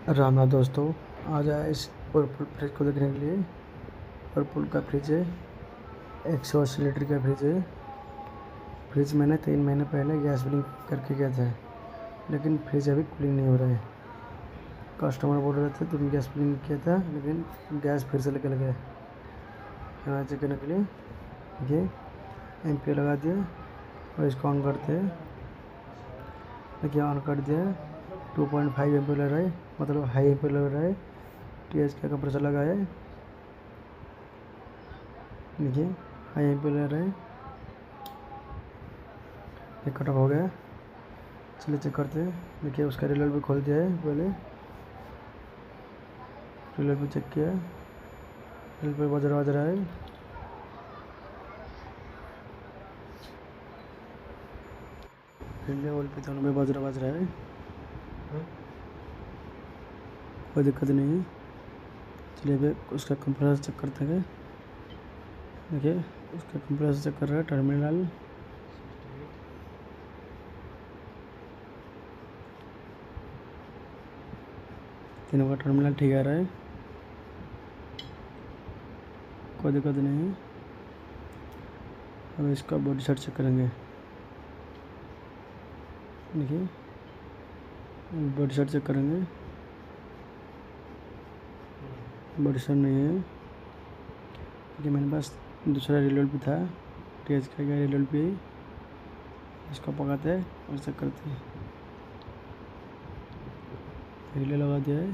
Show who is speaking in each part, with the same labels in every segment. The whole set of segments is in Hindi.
Speaker 1: राम राम दोस्तों, आज आया इस वर्लपूल फ्रिज को देखने के लिए। वर्लपूल का फ्रिज है, 180 लीटर का फ्रिज है। फ्रिज मैंने 3 महीने पहले गैस फिलिंग करके गया था, लेकिन फ्रिज अभी कूलिंग नहीं हो रहा है। कस्टमर बोल रहे थे तुम गैस फिलिंग किया था, लेकिन गैस फिर से निकल गया। यहाँ चेक करने के लिए ये एम्पियर लगा दिया और इसको ऑन करते हैं। देखिए ऑन कर दिया, 2.5 एम्पियर लग रहा है, मतलब हाई एम्पियर लग रहा है। TH का कंप्रेसर लगा है, देखिए हाई एम्पियर लग रहा है। ये कट ऑफ हो गया। चलिए चेक करते हैं। देखिए उसका रिले भी खोल दिया है, पहले रिले भी चेक किया, रिले पे बज रहा है। रिले वोल पे दोनों में बज रहा है, कोई दिक्कत नहीं है। चलिए अभी उसका कंप्रेसर चेक करते हैं। देखिए उसका कंप्रेसर चेक कर रहा है, टर्मिनल तीनों का टर्मिनल ठीक आ रहा है, कोई दिक्कत नहीं है। अब इसका बॉडी सेट चेक करेंगे। देखिए बॉडी सेट चेक करेंगे, बॉडी सेट नहीं है क्योंकि मेरे पास दूसरा रिलोड भी था। TH का रिलोड भी, इसको पकाते हैं और चेक करते हैं। रिले लगा दिया है।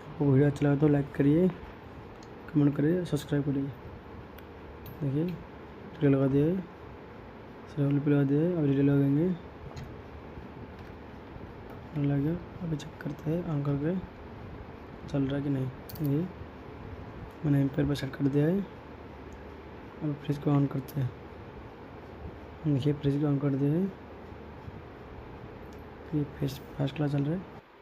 Speaker 1: आपको वीडियो अच्छा लगा तो लाइक करिए, कमेंट करिए, सब्सक्राइब करिए। देखिए रिले लगा दिया है, सर्वल पे लगा दिया है। अब रिले लगाएंगे, लग गया। अभी चेक करते हैं ऑन करके चल रहा है कि नहीं। ये मैंने एम्पेयर पर सेट कर दिया है। अब फ्रिज को ऑन करते हैं। देखिए फ्रिज को ऑन कर दिया है, ये फ्रिज फर्स्ट क्लास चल रहा है।